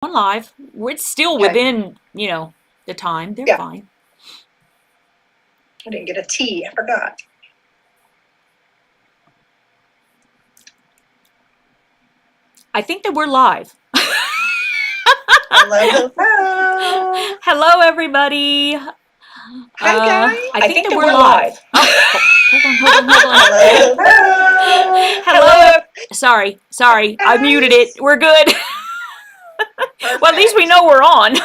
On live. It's still within, you know, the time. They're fine. I didn't get a T. I forgot. I think that we're live. Hello, hello. Hello, everybody. Hi, guys. I think that we're live. Oh, hold on. Hello, hello. Hello. Sorry. I muted it. We're good. Well, at least we know we're on.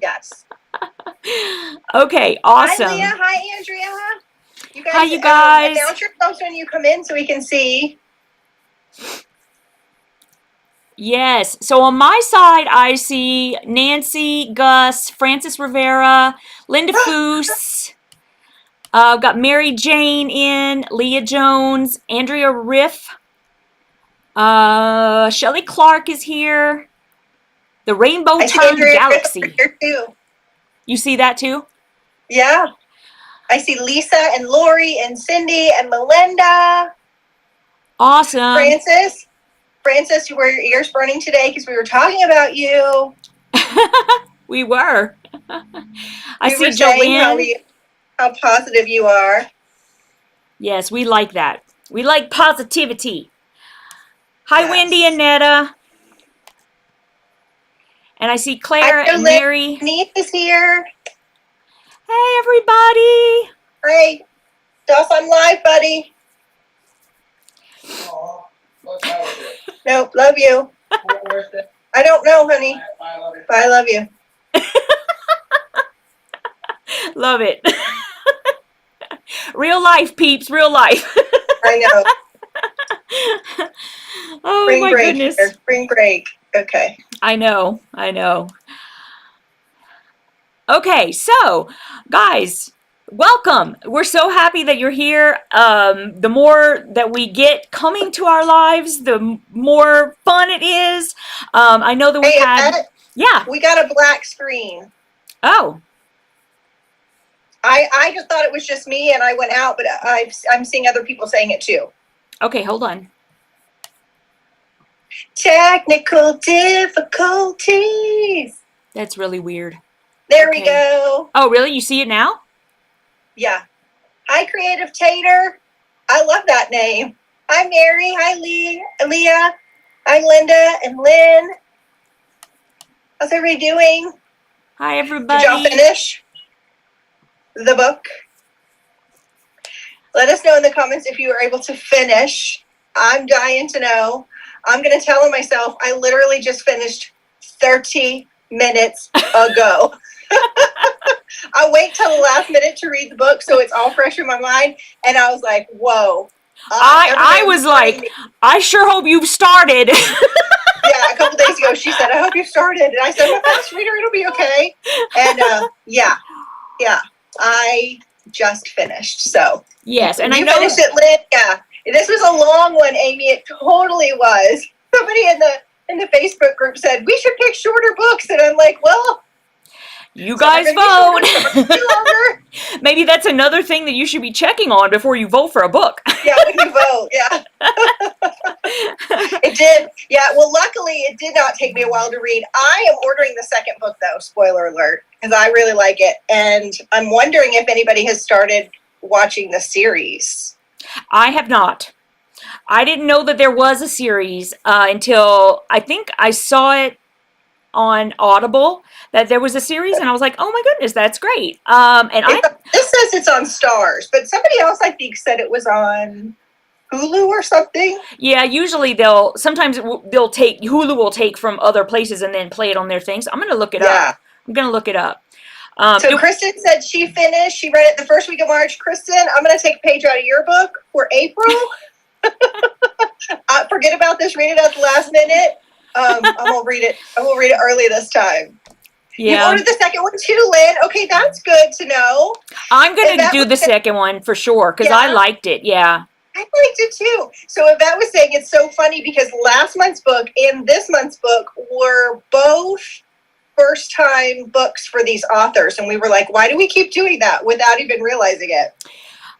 Yes. Okay, awesome. Hi, Leah. Hi, Andrea. You guys, Hi, you guys. Announce yourselves when you come in so we can see. Yes. So on my side, I see Nancy, Gus, Francis Rivera, Linda Foose. I've got Mary Jane in, Leah Jones, Andrea Riff. Shelley Clark is here. The Rainbow Turned Galaxy. Here too. You see that too? Yeah. I see Lisa and Lori and Cindy and Melinda. Awesome. Francis, you were your ears burning today because we were talking about you. We were. I see Julian. How positive you are. Yes, we like that. We like positivity. Hi, Wendy and Netta. And I see Claire and Mary. Denise is here. Hey, everybody. Hey, Dos, I'm live, buddy. Nope, love you. I don't know, honey. I love you. Love it. Real life, peeps, real life. I know. Oh, spring my break goodness. Here. Spring break. Okay. I know. Okay, so, guys, welcome. We're so happy that you're here. The more that we get coming to our lives, the more fun it is. I know that we had... Yeah. We got a black screen. Oh. I just thought it was just me, and I went out, but I'm seeing other people saying it too. Okay, hold on. Technical difficulties. That's really weird. There we go. Oh, really? You see it now? Yeah. Hi, Creative Tater. I love that name. Hi, Mary. Hi, Leah. Hi, Linda and Lynn. How's everybody doing? Hi, everybody. Did y'all finish the book? Let us know in the comments if you were able to finish. I'm dying to know. I'm going to tell myself I literally just finished 30 minutes ago. I wait till the last minute to read the book so it's all fresh in my mind. And I was like, whoa. I was like, I sure hope you've started. Yeah, a couple days ago she said, I hope you started. And I said, I'm a fast reader, it'll be okay. And yeah, I just finished. So yes, and you I know finished it, Lynn. Yeah, this was a long one, Amy. It totally was. Somebody in the Facebook group said we should pick shorter books, and I'm like, well, you guys vote. Maybe that's another thing that you should be checking on before you vote for a book. Yeah, when you vote, yeah. It did. Yeah, well, luckily, it did not take me a while to read. I am ordering the second book, though, spoiler alert, because I really like it. And I'm wondering if anybody has started watching the series. I have not. I didn't know that there was a series until I think I saw it on Audible, that there was a series, and I was like, oh my goodness, that's great. This says it's on Stars, but somebody else I think said it was on Hulu or something. Yeah, usually sometimes Hulu will take from other places and then play it on their things. I'm gonna look it up. I'm gonna look it up. So Kristen said she finished. She read it the first week of March. Kristen, I'm gonna take a page out of your book for April. Forget about this. Read it at the last minute. I won't read it. I will read it early this time. Yeah. You ordered the second one too, Lynn. Okay, that's good to know. I'm gonna do the second one for sure because I liked it. Yeah. I liked it too. So Yvette was saying it's so funny because last month's book and this month's book were both first-time books for these authors, and we were like, why do we keep doing that without even realizing it?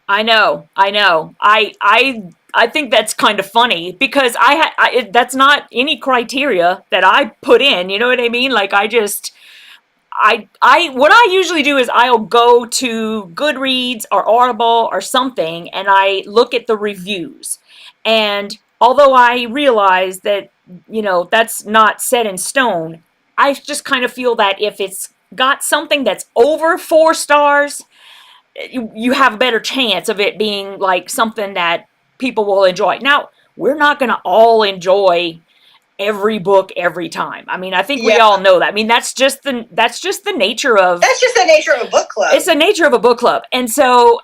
I know. I I think that's kind of funny because that's not any criteria that I put in. You know what I mean? Like what I usually do is I'll go to Goodreads or Audible or something and I look at the reviews. And although I realize that, that's not set in stone, I just kind of feel that if it's got something that's over 4 stars, you have a better chance of it being like something that people will enjoy. Now, we're not going to all enjoy every book every time. I mean, I think we Yeah. all know that. I mean, that's just the nature of That's just the nature of a book club. it's the nature of a book club. And so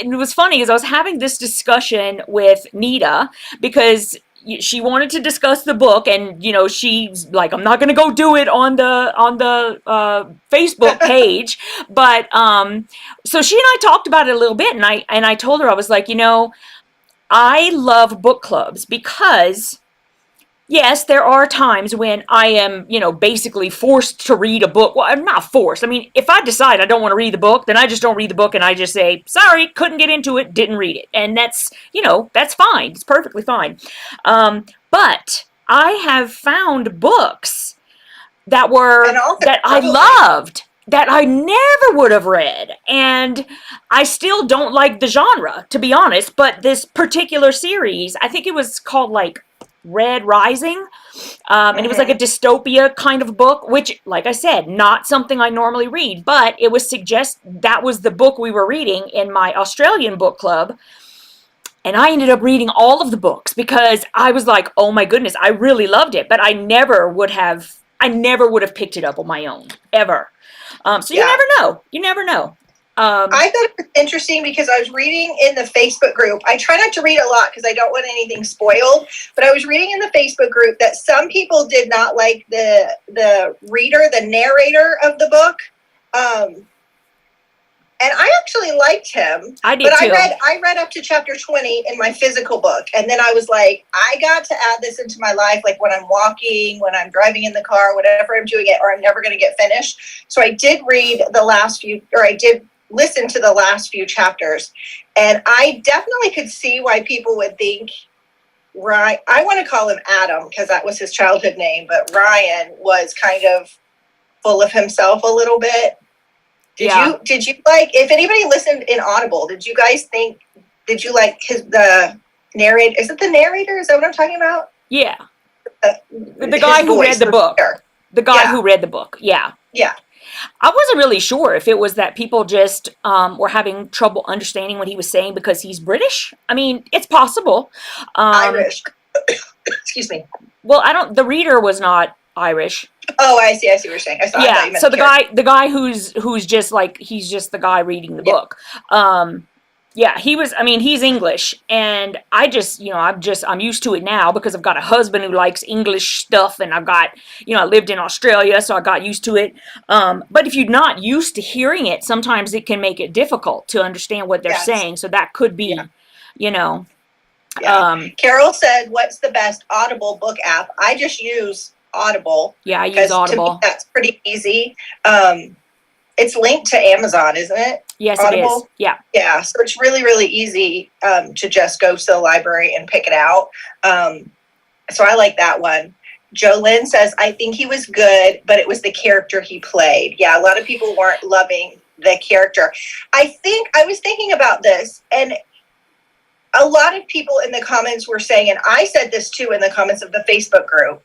it was funny because I was having this discussion with Nita because she wanted to discuss the book, and she's like, I'm not going to go do it on the Facebook page, but so she and I talked about it a little bit, and I told her, I was like, I love book clubs because yes, there are times when I am, basically forced to read a book. Well, I'm not forced. I mean, if I decide I don't want to read the book, then I just don't read the book and I just say, sorry, couldn't get into it, didn't read it. And that's, that's fine. It's perfectly fine. But I have found books that I loved, that I never would have read. And I still don't like the genre, to be honest. But this particular series, I think it was called like Red Rising, and it was like a dystopia kind of book, which, like I said, not something I normally read, but it was that was the book we were reading in my Australian book club, and I ended up reading all of the books because I was like, oh my goodness, I really loved it, but I never would have picked it up on my own, ever. So you never know. I thought it was interesting because I was reading in the Facebook group. I try not to read a lot because I don't want anything spoiled. But I was reading in the Facebook group that some people did not like the narrator of the book. And I actually liked him. I did too. I read up to chapter 20 in my physical book. And then I was like, I got to add this into my life, like when I'm walking, when I'm driving in the car, whatever I'm doing it, or I'm never going to get finished. So I did listen to the last few chapters. And I definitely could see why people would think, right, I want to call him Adam because that was his childhood name, but Ryan was kind of full of himself a little bit. Did you like, if anybody listened in Audible, did you like the narrator? Is it the narrator? Is that what I'm talking about? Yeah. The guy who read the book. The guy who read the book. Yeah. Yeah. I wasn't really sure if it was that people just were having trouble understanding what he was saying because he's British. I mean, it's possible. Irish. Excuse me. Well, the reader was not Irish. Oh, I see what you're saying. So the guy who's just like, he's just the guy reading the book. He was, I mean, he's English, and I just, I'm used to it now because I've got a husband who likes English stuff, and I've got, I lived in Australia, so I got used to it. But if you're not used to hearing it, sometimes it can make it difficult to understand what they're saying. So that could be, Carol said, what's the best Audible book app? I just use Audible. Yeah, I use Audible. To me, that's pretty easy. It's linked to Amazon, isn't it? Yes, Audible? It is. Yeah. Yeah, so it's really, really easy to just go to the library and pick it out. So I like that one. Jolynn says, I think he was good, but it was the character he played. Yeah, a lot of people weren't loving the character. I was thinking about this, and a lot of people in the comments were saying, and I said this too in the comments of the Facebook group,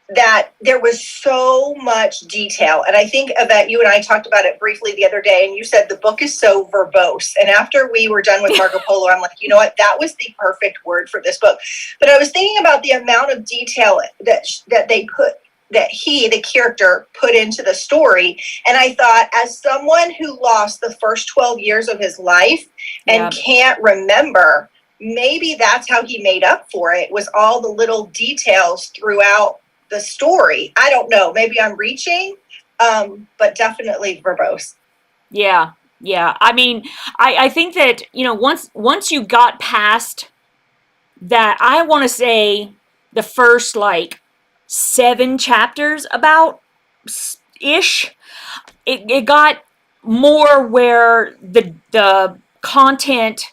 that there was so much detail. And I think, Yvette, you and I talked about it briefly the other day, and you said the book is so verbose. And after we were done with Marco Polo, I'm like, you know what? That was the perfect word for this book. But I was thinking about the amount of detail that the character put into the story. And I thought, as someone who lost the first 12 years of his life and can't remember, maybe that's how he made up for it, was all the little details throughout the story. I don't know. Maybe I'm reaching, but definitely verbose. Yeah. I mean, I think that, once you got past that, I want to say the first 7 chapters about ish, it got more where the content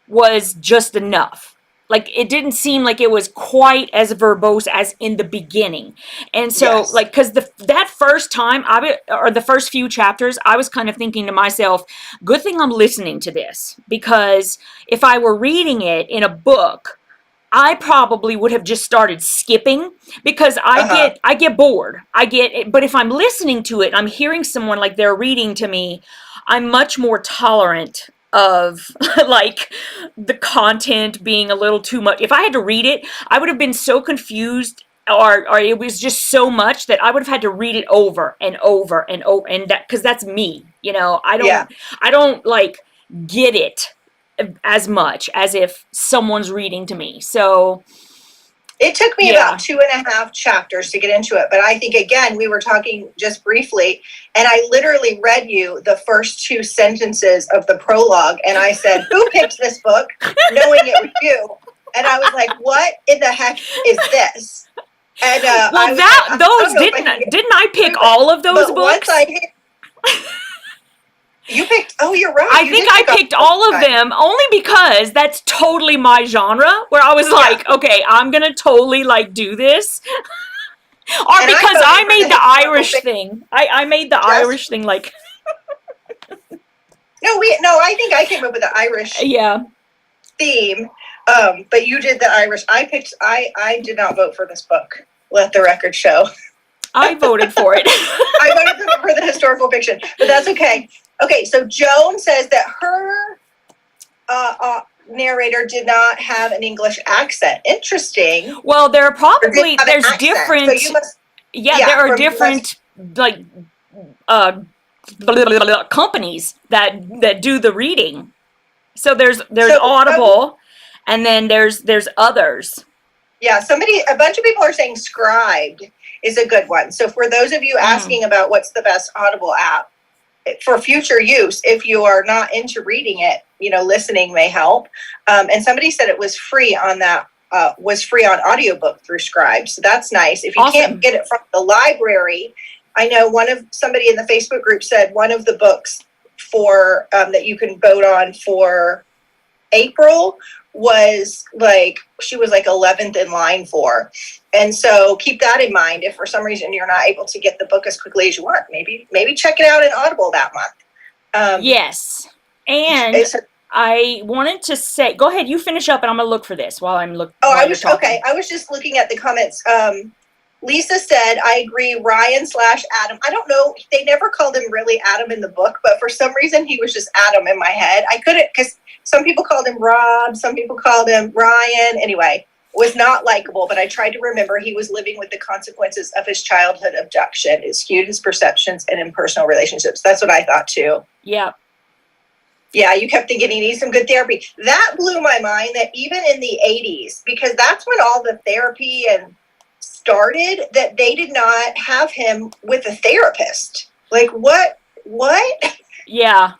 was just enough. Like, it didn't seem like it was quite as verbose as in the beginning. And so, Yes. like, because that first time, or the first few chapters, I was kind of thinking to myself, good thing I'm listening to this. Because if I were reading it in a book, I probably would have just started skipping, because I get bored. I get it. But if I'm listening to it, I'm hearing someone like they're reading to me, I'm much more tolerant of like the content being a little too much. If I had to read it, I would have been so confused, or it was just so much that I would have had to read it over and over and over, and that, because that's me, Yeah. I don't like get it as much as if someone's reading to me. So it took me yeah. about 2.5 chapters to get into it. But I think, again, we were talking just briefly, and I literally read you the first 2 sentences of the prologue, and I said, who picked this book, knowing it was you? And I was like, what in the heck is this? And well, didn't I pick all of those books? You picked, oh, you're right. I think I picked all of them, only because that's totally my genre, where I was like, okay, I'm going to totally like do this. Or because I made the Irish thing. I made the Irish thing like. No, I think I came up with the Irish theme. But you did the Irish. I did not vote for this book. Let the record show. I voted for it. I voted for the historical fiction, but that's okay. Okay, so Joan says that her narrator did not have an English accent. Interesting. Well, there's different. So you must, there are different like companies that do the reading. So there's Audible, and then there's others. Yeah, a bunch of people are saying Scribed is a good one. So for those of you asking about what's the best Audible app for future use, if you are not into reading it, listening may help. And somebody said it was free on audiobook through Scribe. So that's nice. If you can't get it from the library, I know somebody in the Facebook group said one of the books for that you can vote on for April was she was 11th in line for. And so keep that in mind. If for some reason you're not able to get the book as quickly as you want, maybe check it out in Audible that month. Yes. And I wanted to say, go ahead, you finish up, and I'm going to look for this while I'm looking. Oh, I was just looking at the comments. Lisa said, I agree, Ryan/Adam. I don't know. They never called him really Adam in the book, but for some reason he was just Adam in my head. I couldn't, because some people called him Rob, some people called him Ryan. Anyway, was not likable, but I tried to remember he was living with the consequences of his childhood abduction. It skewed his perceptions and impersonal relationships. That's what I thought too. Yeah. Yeah, you kept thinking he needs some good therapy. That blew my mind that even in the 80s, because that's when all the therapy and started, that they did not have him with a therapist. Like, what? Yeah.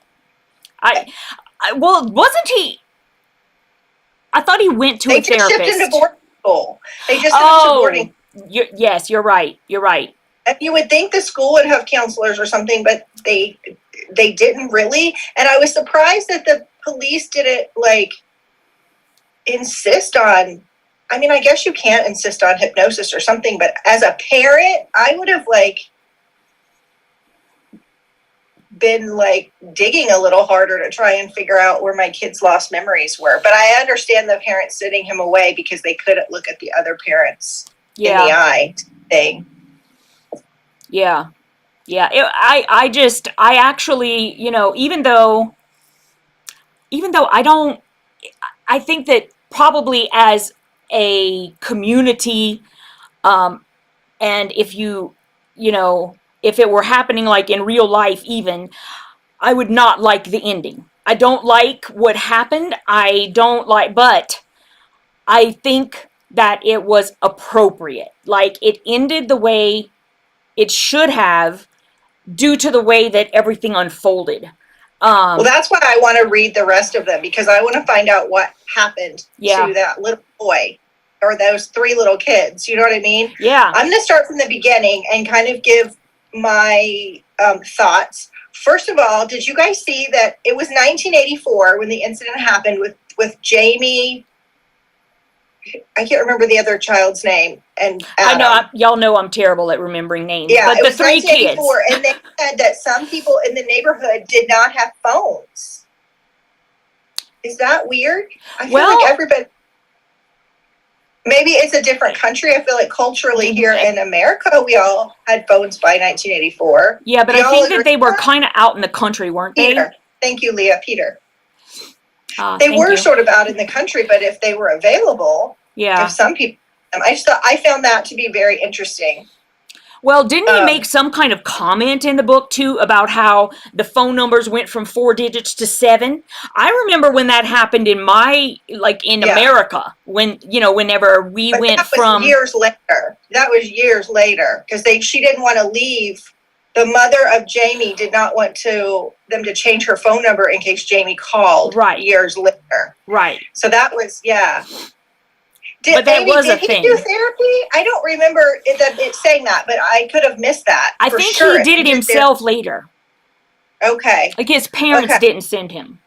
Well, wasn't he? I thought he went to a therapist. They just shipped him to boarding school. They just sent him to boarding. Yes, you're right. You're right. And you would think the school would have counselors or something, but they didn't really. And I was surprised that the police didn't insist on. I mean, I guess you can't insist on hypnosis or something, but as a parent, I would have been digging a little harder to try and figure out where my kids' lost memories were. But I understand the parents sending him away because they couldn't look at the other parents in the eye thing. Yeah. Yeah. I actually, even though I think that probably as a community, and if if it were happening in real life even, I would not like the ending. I don't like what happened. But I think that it was appropriate. It ended the way it should have due to the way that everything unfolded. Well, that's why I want to read the rest of them, because I want to find out what happened to that little boy or those 3 little kids. You know what I mean? Yeah. I'm going to start from the beginning and kind of give my thoughts. First of all, did you guys see that it was 1984 when the incident happened with with Jamie. I can't remember the other child's name. And Adam. I know, y'all know I'm terrible at remembering names. Yeah, but it the was 3 kids. 1984, and they said that some people in the neighborhood did not have phones. Is that weird? I feel like everybody. Maybe it's a different country. I feel like culturally here in America, we all had phones by 1984. Yeah, but I think that they were kind of out in the country, weren't they? Peter. Thank you, Leah. Peter. They were sort of out in the country, but if they were available, if some people, I found that to be very interesting. Well, didn't he make some kind of comment in the book too about how the phone numbers went from 4 digits to 7? I remember when that happened in America, when, whenever we went from years later. That was years later because she didn't want to leave. The mother of Jamie did not want them to change her phone number in case Jamie called years later. Right. So that was, but that was a thing. Did he do therapy? I don't remember it saying that, but I could have missed that. I think he did it himself later. Okay. Like his parents didn't send him.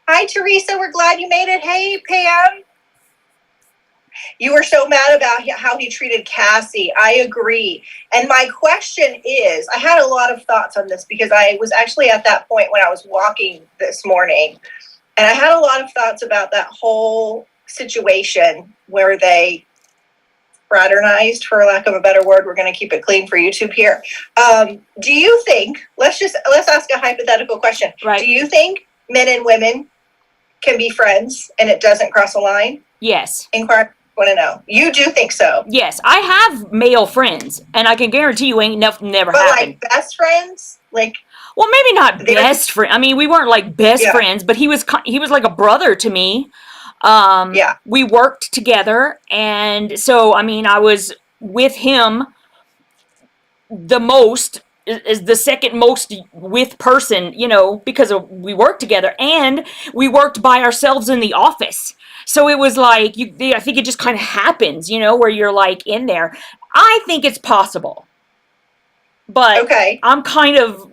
Hi, Teresa. We're glad you made it. Hey, Pam. You were so mad about how he treated Cassie. I agree. And my question is, I had a lot of thoughts on this because I was actually at that point when I was walking this morning. And I had a lot of thoughts about that whole situation where they fraternized, for lack of a better word. We're going to keep it clean for YouTube here. Do you think, let's ask a hypothetical question. Right. Do you think men and women can be friends and it doesn't cross a line? Yes. Inquire. Want to know. You do think so? Yes, I have male friends, and I can guarantee you ain't never happened. Like best friends, like. Well, maybe not best friend. I mean, we weren't like best friends, but he was like a brother to me. We worked together, and so I mean, I was with him the most. Is the second most with person, because we worked together and we worked by ourselves in the office. So it was like, I think it just kind of happens, where you're like in there. I think it's possible. But I'm kind of,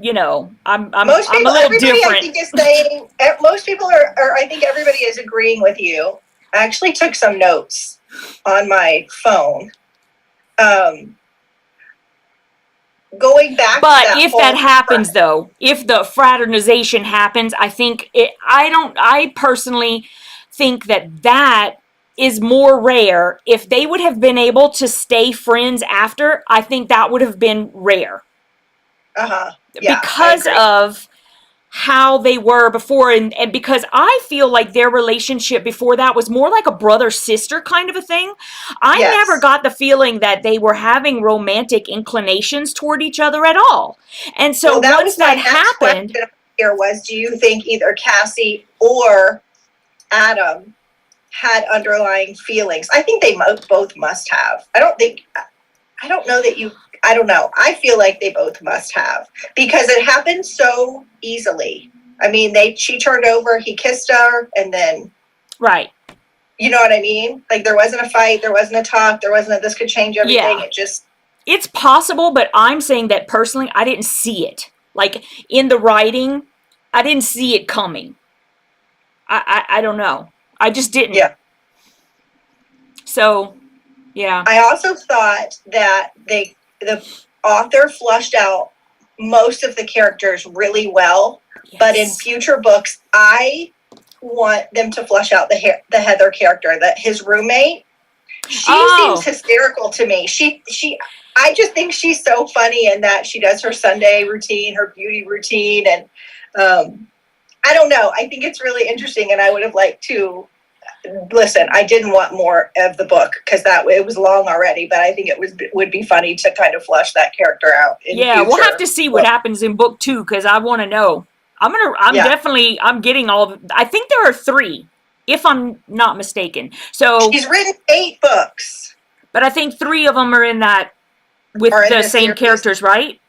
I'm a little different. I think is saying, most people are, I think everybody is agreeing with you. I actually took some notes on my phone. Going back but to that if that happens though, if the fraternization happens, I think I personally think that is more rare. If they would have been able to stay friends after, I think that would have been rare. Yeah, because of how they were before, and because I feel like their relationship before that was more like a brother-sister kind of a thing. I never got the feeling that they were having romantic inclinations toward each other at all. And so once that happened, here was, do you think either Cassie or Adam had underlying feelings? I think they both must have. I don't know. I feel like they both must have because it happened so easily. I mean, she turned over, he kissed her, and then. Right. You know what I mean? Like there wasn't a fight, there wasn't a talk, there wasn't this could change everything. Yeah. It's possible, but I'm saying that personally, I didn't see it. Like in the writing, I didn't see it coming. I don't know. I just didn't. Yeah. So, yeah. I also thought that the author flushed out most of the characters really well, but in future books, I want them to flush out the Heather character, that his roommate. She seems hysterical to me. I just think she's so funny in that she does her Sunday routine, her beauty routine, and I don't know. I think it's really interesting, and I would have liked to. Listen, I didn't want more of the book because it was long already, but I think it would be funny to kind of flush that character out. We'll have to see what happens in book 2 because I want to know. I'm getting all of. I think there are 3, if I'm not mistaken. So she's written 8 books, but I think 3 of them are in that with the same characters, right?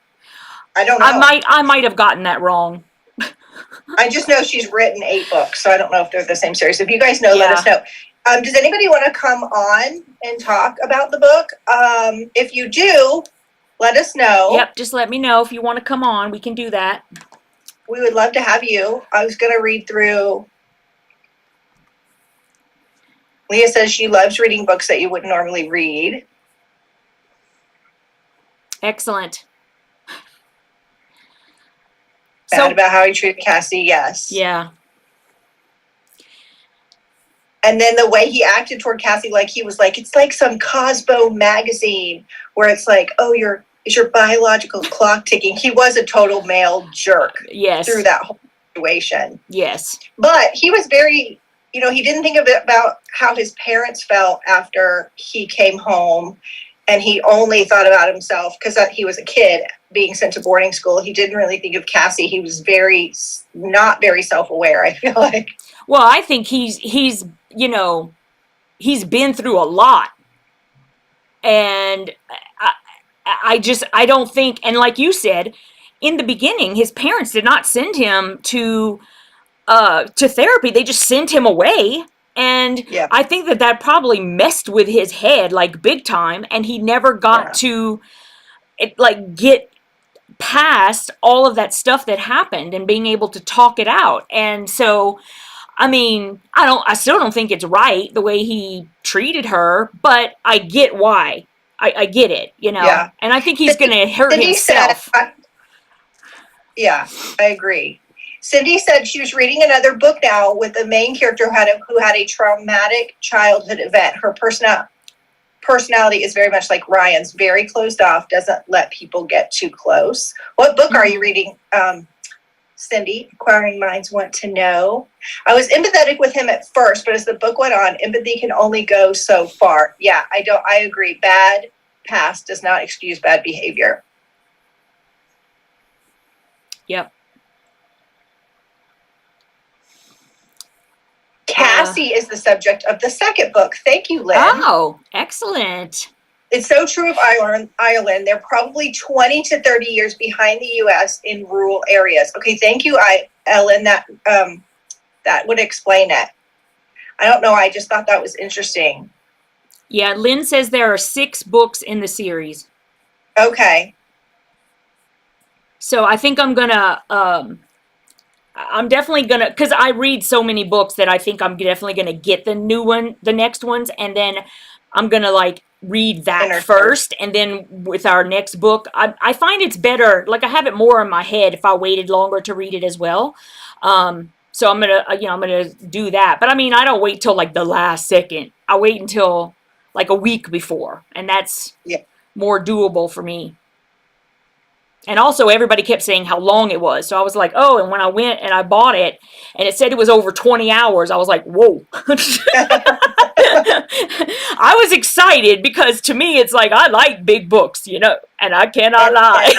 I don't know. I might have gotten that wrong. I just know she's written 8 books, so I don't know if they're the same series. If you guys know, let us know. Does anybody want to come on and talk about the book? If you do, let us know. Yep, just let me know if you want to come on. We can do that. We would love to have you. I was going to read through Leah says she loves reading books that you wouldn't normally read. Excellent. Bad about how he treated Cassie, yes. Yeah. And then the way he acted toward Cassie, like he was like, it's like some Cosmo magazine where it's like, oh, is your biological clock ticking? He was a total male jerk. Yes. Through that whole situation. Yes. But he was very, he didn't think about how his parents felt after he came home, and he only thought about himself because he was a kid being sent to boarding school. He didn't really think of Cassie. He was not very self-aware, I feel like. Well, I think he's been through a lot. And I don't think, and like you said, in the beginning, his parents did not send him to therapy. They just sent him away. And yeah. I think that probably messed with his head, like, big time. And he never got to, get past all of that stuff that happened and being able to talk it out. And so, I mean, I still don't think it's right the way he treated her, but I get why. I get it, Yeah. And I think he's going to hurt himself. Yeah, I agree. Cindy said she was reading another book now with the main character who had a traumatic childhood event. Her personality is very much like Ryan's, very closed off, doesn't let people get too close. What book are you reading, Cindy? Inquiring minds want to know. I was empathetic with him at first, but as the book went on, empathy can only go so far. Yeah, I agree. Bad past does not excuse bad behavior. Yep. Cassie is the subject of the second book. Thank you, Lynn. Oh, excellent. It's so true of Ireland. They're probably 20 to 30 years behind the U.S. in rural areas. Okay, thank you, Ellen. That would explain it. I don't know. I just thought that was interesting. Yeah, Lynn says there are 6 books in the series. Okay. So I think I'm definitely gonna, because I read so many books that I think I'm definitely gonna get the next ones, and then I'm gonna read that first, and then with our next book, I find it's better, I have it more in my head if I waited longer to read it as well. So I'm gonna do that. But I mean, I don't wait till the last second. I wait until a week before, and that's more doable for me. And also, everybody kept saying how long it was. So I was like, oh, and when I went and I bought it, and it said it was over 20 hours, I was like, whoa. I was excited because to me, it's I like big books, and I cannot lie.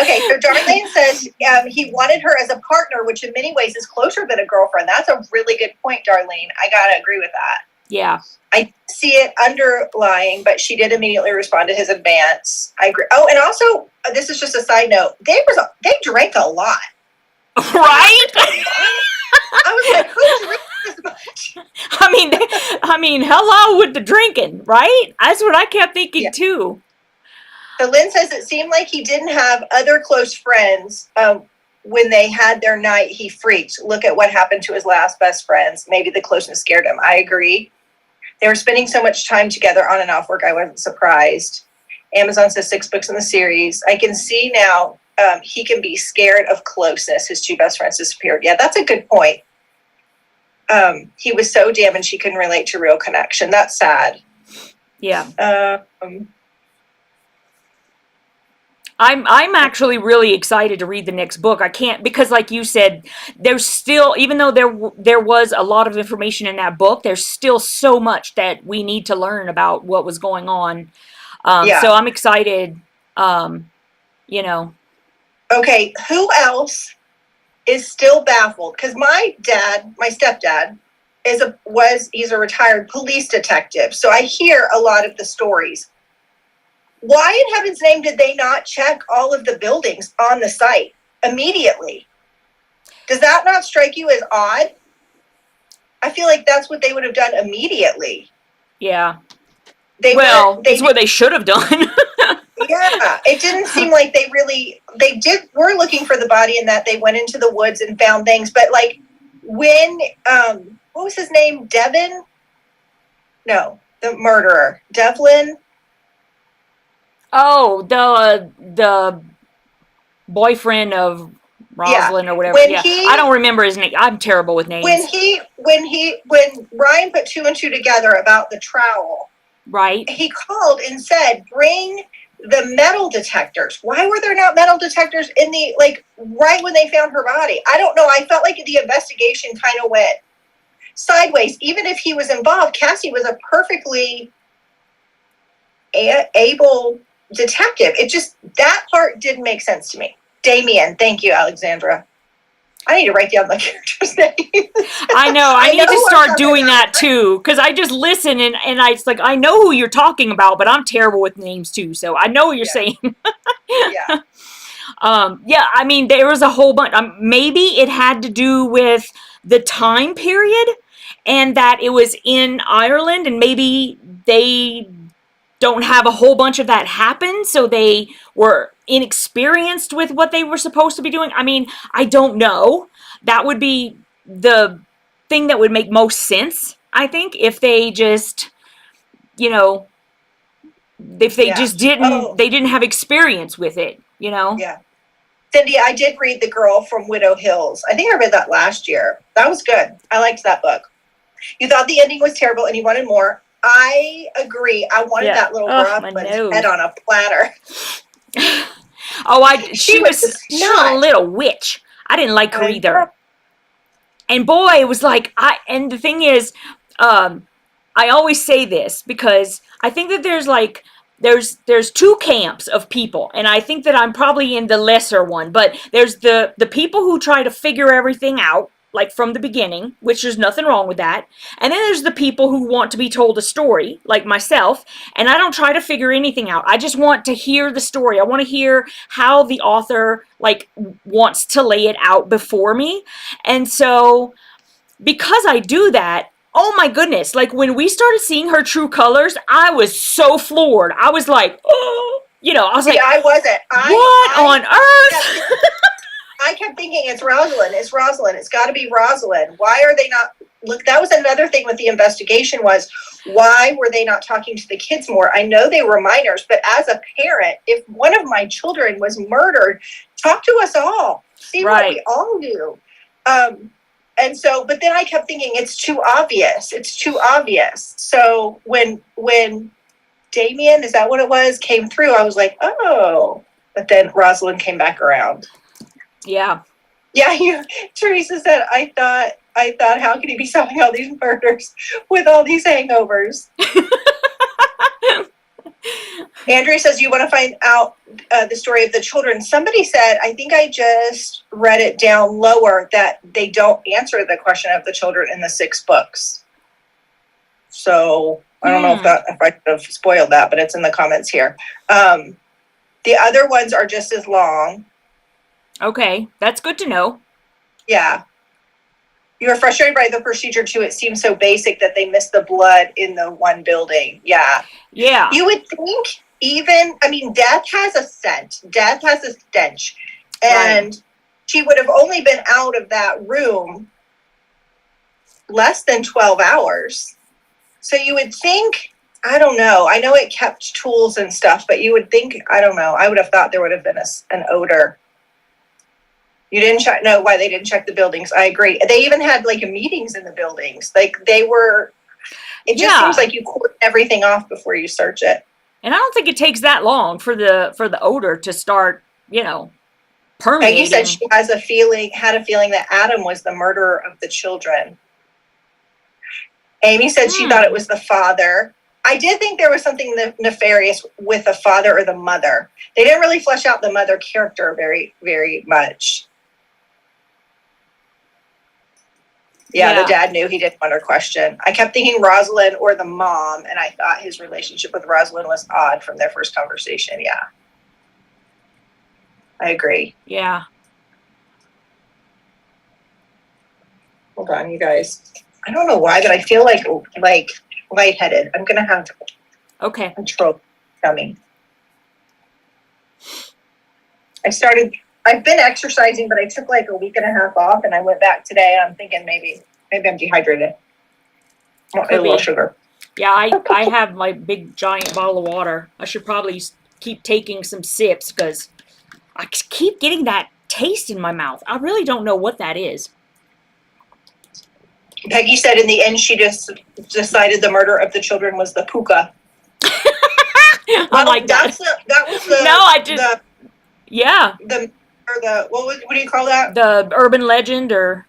Okay, so Darlene says he wanted her as a partner, which in many ways is closer than a girlfriend. That's a really good point, Darlene. I gotta agree with that. Yeah. I see it underlying, but she did immediately respond to his advance. I agree. Oh, and also, this is just a side note. They drank a lot. Right? I was like, who drinks this much? I mean, hello with the drinking, right? That's what I kept thinking too. So Lynn says it seemed like he didn't have other close friends. When they had their night, he freaked. Look at what happened to his last best friends. Maybe the closeness scared him. I agree. They were spending so much time together on and off work, I wasn't surprised. Amazon says 6 books in the series. I can see now he can be scared of closeness. His 2 best friends disappeared. Yeah, that's a good point. He was so damaged he couldn't relate to real connection. That's sad. Yeah. I'm actually really excited to read the next book. I can't, because like you said, there's still, even though there was a lot of information in that book, there's still so much that we need to learn about what was going on. So I'm excited, Okay, who else is still baffled? Because my stepdad, he's a retired police detective. So I hear a lot of the stories. Why in heaven's name did they not check all of the buildings on the site immediately? Does that not strike you as odd? I feel like that's what they would have done immediately. Yeah. That's what they should have done. Yeah. It didn't seem like were looking for the body, and that they went into the woods and found things. But when what was his name? Devin? No, the murderer. Devlin? Oh, the boyfriend of Yeah. Rosalind or whatever. When Yeah, I he don't remember his name. I'm terrible with names. when Ryan put two and two together about the trowel, Right. he called and said, bring the metal detectors. Why were there not metal detectors in the, like, right when they found her body? I don't know. I felt like the investigation kind of went sideways. Even if he was involved, Cassie was a perfectly able detective. It just, that part didn't make sense to me. Damien, thank you, Alexandra. I need to write down the character's name. I know. I need to who I'm start talking doing about. that too, because I just listen and it's like I know who you're talking about, but I'm terrible with names too. So I know what you're saying. Yeah. Yeah. I mean, there was a whole bunch. Maybe it had to do with the time period, and that it was in Ireland, and maybe they don't have a whole bunch of that happen, so they were inexperienced with what they were supposed to be doing. I mean, I don't know. That would be the thing that would make most sense, I think, if they just, you know, if they Yeah. just didn't, Oh, they didn't have experience with it, you know? yeah. Cindy, I did read The Girl from Widow Hills. I think I read that last year. That was good. I liked that book. You thought the ending was terrible and you wanted more. I agree. I wanted that little My Rosalind's head nose. on a platter. Oh, She was a she was a snot. little witch. I didn't like her either. And boy, it was like and the thing is, I always say this because I think that there's two camps of people, and I think that I'm probably in the lesser one, but there's the people who try to figure everything out, like from the beginning, which there's nothing wrong with that. And then there's the people who want to be told a story, like myself, and I don't try to figure anything out. I just want to hear the story. I want to hear how the author like wants to lay it out before me. And so because I do that, oh my goodness, like when we started seeing her true colors, I was so floored. I was like, oh, I was See, like, I wasn't. what on earth? I kept thinking it's Rosalind. It's Rosalind. It's got to be Rosalind. Why are they not? Look, that was another thing with the investigation was why were they not talking to the kids more? I know they were minors, but as a parent, if one of my children was murdered, talk to us all. See what we all do. And so, but then I kept thinking it's too obvious. It's too obvious. So when Damien, is that what it was, came through, I was like, oh. But then Rosalind came back around. Yeah. Yeah, Teresa said, I thought, how could he be solving all these murders with all these hangovers? Andrea says, you want to find out the story of the children. Somebody said, I think I just read it down lower, that they don't answer the question of the children in the 6 books. So I don't know if I could have spoiled that, but it's in the comments here. The other ones are just as long. Okay, that's good to know. Yeah. You were frustrated by the procedure too. It seems so basic that they missed the blood in the one building. Yeah. Yeah. You would think death has a scent. Death has a stench. And she would have only been out of that room less than 12 hours. So you would think, I don't know. I know it kept tools and stuff, but you would think, I don't know. I would have thought there would have been an odor. You didn't know why they didn't check the buildings. I agree. They even had like meetings in the buildings. Like it just seems like you cordon everything off before you search it. And I don't think it takes that long for the odor to start, permeating. Peggy said she had a feeling that Adam was the murderer of the children. Amy said she thought it was the father. I did think there was something nefarious with the father or the mother. They didn't really flesh out the mother character very, very much. Yeah, the dad knew he didn't want her question. I kept thinking Rosalind or the mom, and I thought his relationship with Rosalind was odd from their first conversation. Yeah. I agree. Yeah. Hold on, you guys. I don't know why, but I feel like lightheaded. I'm going to have a trope coming. I've been exercising, but I took like a week and a half off, and I went back today, and I'm thinking maybe I'm dehydrated. A Could little be. sugar. Yeah, I have my big giant bottle of water. I should probably keep taking some sips because I keep getting that taste in my mouth. I really don't know what that is. Peggy said in the end she just decided the murder of the children was the puka. I like that. That was the No, I just yeah. What do you call that? The urban legend or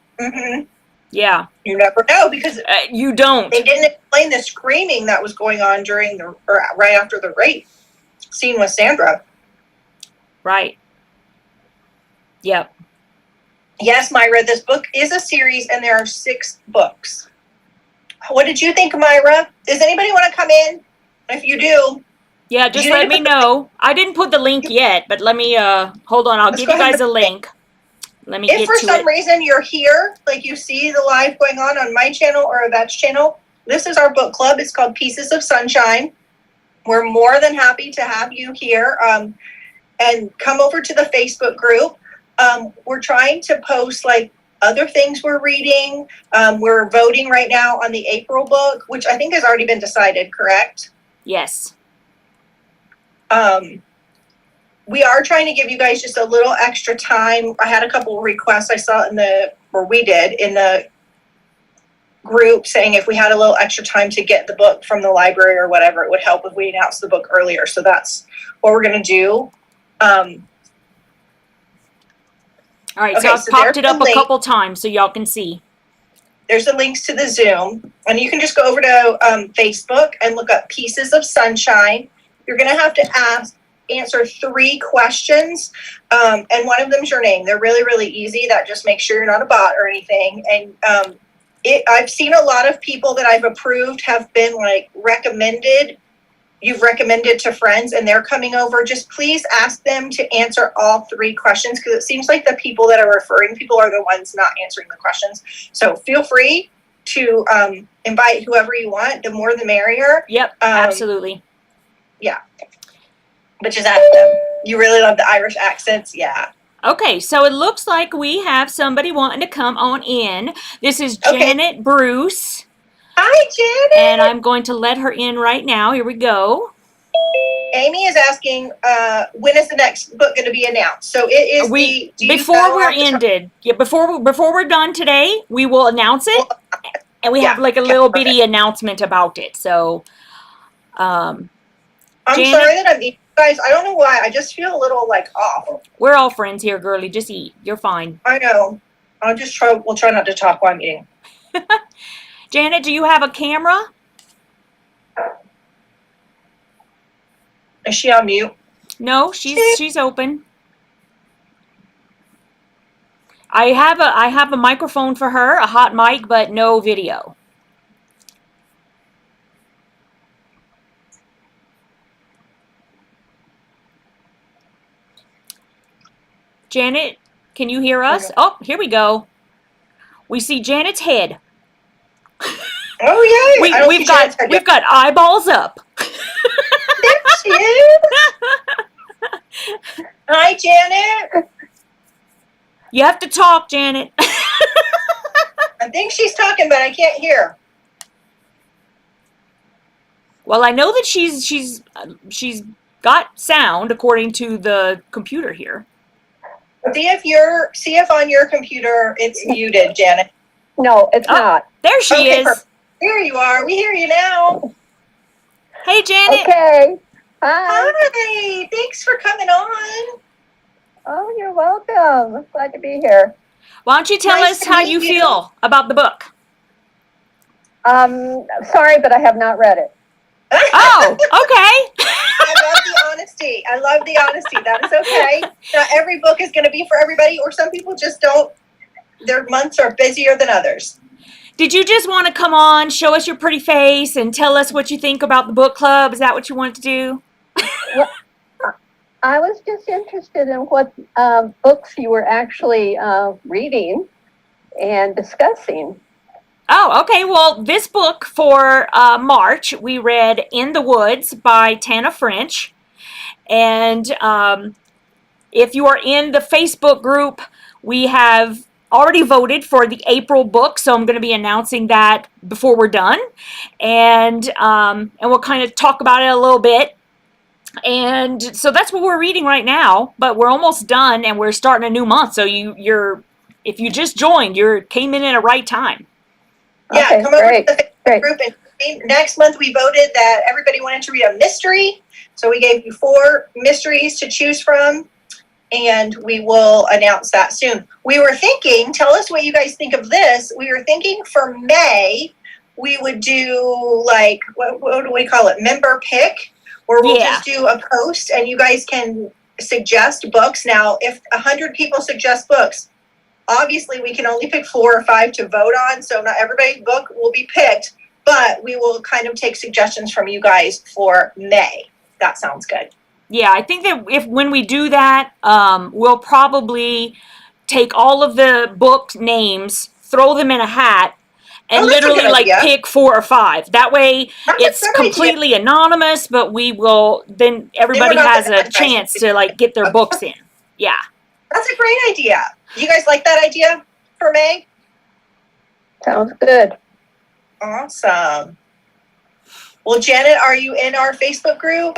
yeah. You never know because you don't. They didn't explain the screaming that was going on during right after the rape scene with Sandra. Right. Yep. Yes, Myra, this book is a series and there are 6 books. What did you think, Myra? Does anybody want to come in? If you do. Yeah, just let me know. I didn't put the link yet, but let me, hold on. I'll give you guys a link. Let me get to it. If for some reason you're here, like you see the live going on my channel or Yvette's channel, this is our book club. It's called Pieces of Sunshine. We're more than happy to have you here. And come over to the Facebook group. We're trying to post like other things we're reading. We're voting right now on the April book, which I think has already been decided, correct? Yes. We are trying to give you guys just a little extra time. I had a couple of requests I saw we did in the group saying if we had a little extra time to get the book from the library or whatever, it would help if we announced the book earlier. So that's what we're going to do. All right, okay, so I've popped it up a couple times so y'all can see. There's the links to the Zoom. And you can just go over to Facebook and look up Pieces of Sunshine. You're going to have to answer 3 questions. And one of them is your name. They're really, really easy. That just makes sure you're not a bot or anything. And I've seen a lot of people that I've approved have been like recommended. You've recommended to friends and they're coming over. Just please ask them to answer all 3 questions because it seems like the people that are referring people are the ones not answering the questions. So feel free to invite whoever you want. The more the merrier. Yep, absolutely. Yeah. But just ask them. You really love the Irish accents? Yeah. Okay, so it looks like we have somebody wanting to come on in. This is Janet Bruce. Hi, Janet. And I'm going to let her in right now. Here we go. Amy is asking, when is the next book going to be announced? So it is before we're ended. Yeah, before we're done today, we will announce it, and we have like a little bitty announcement about it. So, I'm Janet, sorry that I'm eating, guys. I don't know why. I just feel a little like off. We're all friends here, girlie. Just eat. You're fine. I know. We'll try not to talk while I'm eating. Janet, do you have a camera? Is she on mute? No, she's open. I have a microphone for her, a hot mic, but no video. Janet, can you hear us? Okay. Oh, here we go. We see Janet's head. Oh yeah, we've got eyeballs up. There she is. Hi, Janet. You have to talk, Janet. I think she's talking, but I can't hear. Well, I know that she's got sound according to the computer here. See if on your computer it's muted, Janet. No, it's not. There she is. Perfect. Here you are. We hear you now. Hey, Janet. Okay. Hi. Hi. Thanks for coming on. Oh, you're welcome. Glad to be here. Why don't you tell us how you feel about the book? Sorry, but I have not read it. Oh, okay. I love the honesty. That is okay. Not every book is going to be for everybody, or some people just don't. Their months are busier than others. Did you just want to come on, show us your pretty face, and tell us what you think about the book club? Is that what you wanted to do? Well, I was just interested in what books you were actually reading and discussing. Oh, okay. Well, this book for March, we read In the Woods by Tana French. And if you are in the Facebook group, we have already voted for the April book, so I'm going to be announcing that before we're done, and we'll kind of talk about it a little bit. And so that's what we're reading right now, but we're almost done, and we're starting a new month. So you're if you just joined, you came in at a right time. Yeah, Okay, come over great, to the Facebook great. group. And next month we voted that everybody wanted to read a mystery. So we gave you 4 mysteries to choose from, and we will announce that soon. We were thinking, tell us what you guys think of this. We were thinking for May, we would do like, what do we call it? Member pick, where we'll just do a post and you guys can suggest books. Now, if 100 people suggest books, obviously we can only pick 4 or 5 to vote on. So not everybody's book will be picked, but we will kind of take suggestions from you guys for May. That sounds good. Yeah, I think that when we do that, we'll probably take all of the book names, throw them in a hat, and literally like pick 4 or 5. That way it's completely anonymous, but then everybody has a chance to like get their books in. Yeah. That's a great idea. You guys like that idea for May? Sounds good. Awesome. Well, Janet, are you in our Facebook group?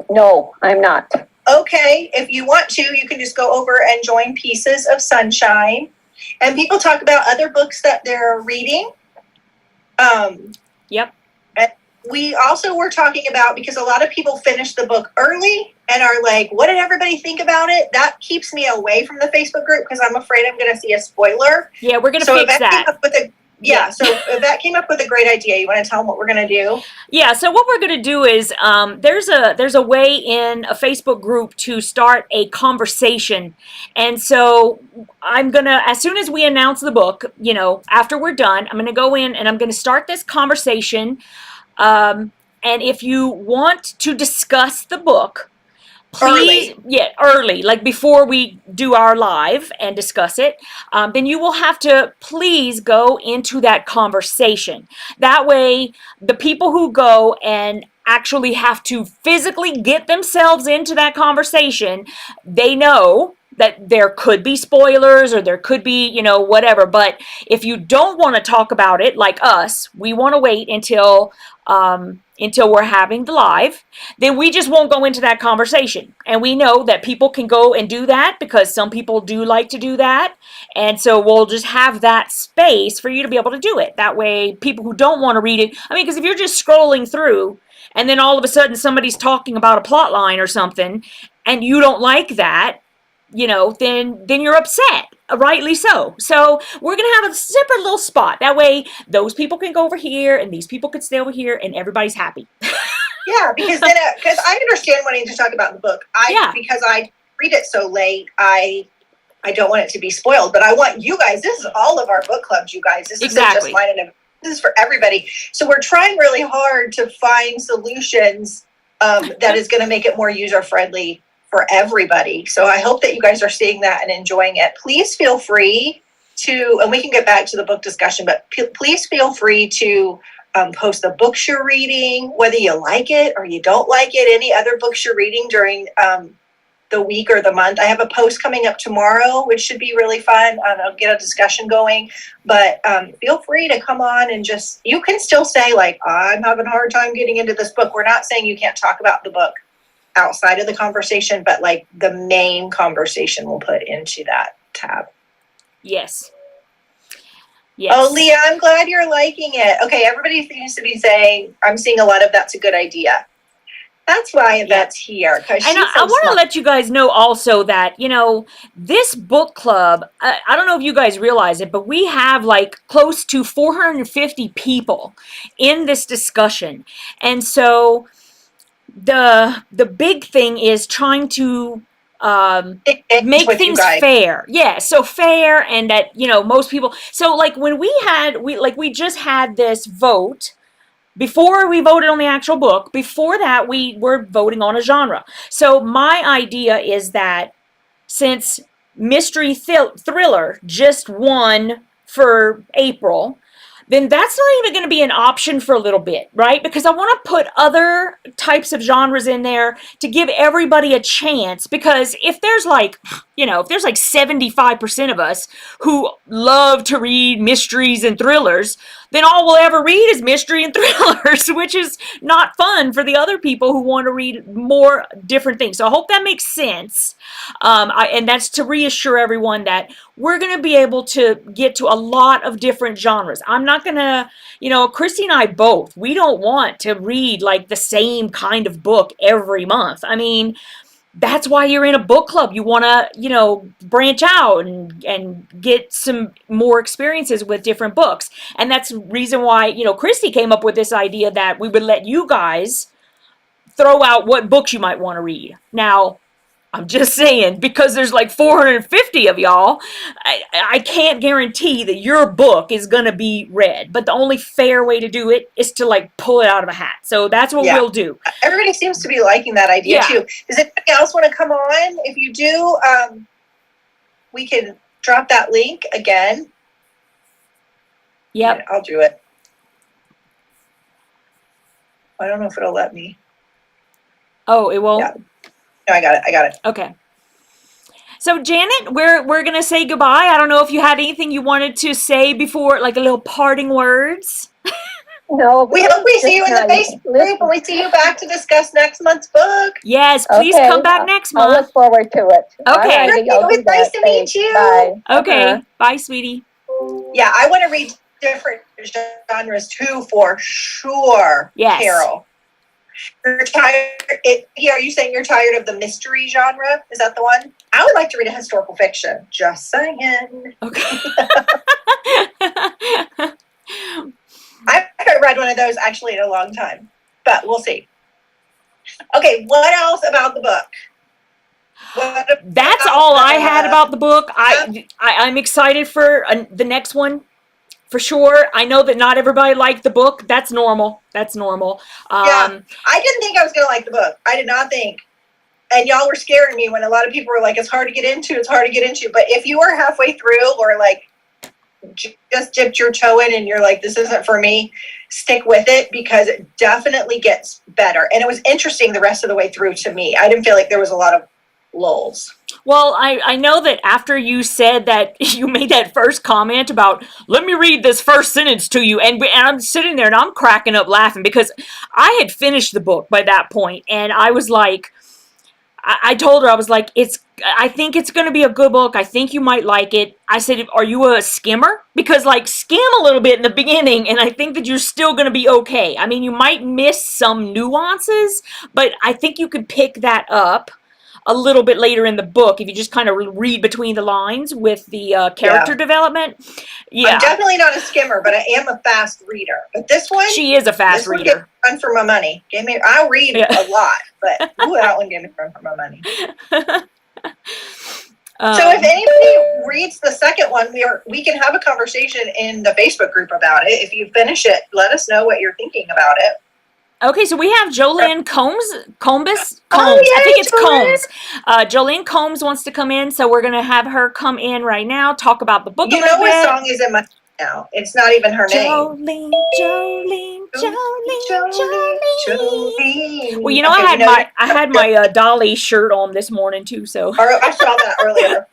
No, I'm not. Okay, if you want to, you can just go over and join Pieces of Sunshine. And people talk about other books that they're reading. Yep. And we also were talking about, because a lot of people finish the book early and are like, what did everybody think about it? That keeps me away from the Facebook group because I'm afraid I'm going to see a spoiler. Yeah, we're going to fix that. So Yvette came up with a great idea. You want to tell them what we're going to do? Yeah, so what we're going to do is there's a way in a Facebook group to start a conversation. And so I'm going to, as soon as we announce the book, after we're done, I'm going to go in and I'm going to start this conversation. And if you want to discuss the book, please, early, like before we do our live and discuss it, then you will have to please go into that conversation. That way, the people who go and actually have to physically get themselves into that conversation, they know that there could be spoilers or there could be, whatever. But if you don't want to talk about it like us, we want to wait until we're having the live, then we just won't go into that conversation. And we know that people can go and do that because some people do like to do that. And so we'll just have that space for you to be able to do it. That way, people who don't want to read it, because if you're just scrolling through and then all of a sudden somebody's talking about a plot line or something and you don't like that, then you're upset, rightly so. So we're going to have a separate little spot. That way, those people can go over here and these people can stay over here and everybody's happy. Yeah, because I understand wanting to talk about the book. Because I read it so late, I don't want it to be spoiled, but I want you guys, this is all of our book clubs, you guys. This isn't just mine, and this is for everybody. So we're trying really hard to find solutions that is going to make it more user-friendly for everybody. So I hope that you guys are seeing that and enjoying it. Please feel free to, and we can get back to the book discussion, but please feel free to post the books you're reading, whether you like it or you don't like it, any other books you're reading during the week or the month. I have a post coming up tomorrow, which should be really fun. I'll get a discussion going, but feel free to come on and you can still say like, I'm having a hard time getting into this book. We're not saying you can't talk about the book outside of the conversation, but like the main conversation we'll put into that tab. Yes. Oh, Leah, I'm glad you're liking it. Okay, everybody seems to be saying, I'm seeing a lot of that's a good idea. That's why Yvette's here. And I want to let you guys know also that, this book club, I don't know if you guys realize it, but we have like close to 450 people in this discussion. And so the big thing is trying to make things fair. Yeah, so fair, and that, most people, so like when we just had this vote before we voted on the actual book. Before that, we were voting on a genre. So my idea is that since mystery thriller just won for April, then that's not even going to be an option for a little bit, right? Because I want to put other types of genres in there to give everybody a chance. Because if there's like, if there's like 75% of us who love to read mysteries and thrillers, then all we'll ever read is mystery and thrillers, which is not fun for the other people who want to read more different things. So I hope that makes sense. And that's to reassure everyone that we're going to be able to get to a lot of different genres. I'm not going to, KRISTY and I both, we don't want to read like the same kind of book every month. I mean, that's why you're in a book club. You want to, branch out and get some more experiences with different books. And that's the reason why, KRISTY came up with this idea that we would let you guys throw out what books you might want to read. Now, I'm just saying, because there's like 450 of y'all, I can't guarantee that your book is going to be read. But the only fair way to do it is to like pull it out of a hat. So that's what we'll do. Everybody seems to be liking that idea too. Does anybody else want to come on? If you do, we can drop that link again. Yep. I'll do it. I don't know if it'll let me. Oh, it won't? Yeah. No, I got it. Okay. So Janet, we're gonna say goodbye. I don't know if you had anything you wanted to say before, like a little parting words. No, we hope we see you in the Facebook group and we see you back to discuss next month's book. Yes, please come back next month. I'll look forward to it. Okay. It was nice to meet you. Bye. Okay. Bye, sweetie. Yeah, I want to read different genres too, for sure. Yes. Carol. You're tired. Are you saying you're tired of the mystery genre? Is that the one? I would like to read a historical fiction. Just saying. Okay. I haven't read one of those actually in a long time, but we'll see. Okay, what else about the book? That's all I had about the book. I'm excited for the next one. For sure. I know that not everybody liked the book. That's normal. Yeah, I didn't think I was going to like the book. I did not think. And y'all were scaring me when a lot of people were like, it's hard to get into. But if you were halfway through or like just dipped your toe in and you're like, this isn't for me, stick with it because it definitely gets better. And it was interesting the rest of the way through to me. I didn't feel like there was a lot of lulls. Well, I know that after you said that you made that first comment about, let me read this first sentence to you, and I'm sitting there and I'm cracking up laughing because I had finished the book by that point, and I was like, I told her, I was like, I think it's going to be a good book. I think you might like it. I said, are you a skimmer? Because like skim a little bit in the beginning, and I think that you're still going to be okay. I mean, you might miss some nuances, but I think you could pick that up a little bit later in the book if you just kind of read between the lines with the character development. Yeah, I'm definitely not a skimmer, but I am a fast reader. But this one, she is a fast reader. Run for my money. I'll read a lot, but that one gave me run for my money. So if anybody reads the second one, we can have a conversation in the Facebook group about it. If you finish it, let us know what you're thinking about it. Okay, so we have Julian Combs. Oh, yeah, I think it's Julian. Combs. Julian Combs wants to come in, so we're going to have her come in right now, talk about the book a little bit. You know what song is in my now? It's not even her name. Jolene. Well, you know, okay, I had my Dolly shirt on this morning too, so. I saw that earlier.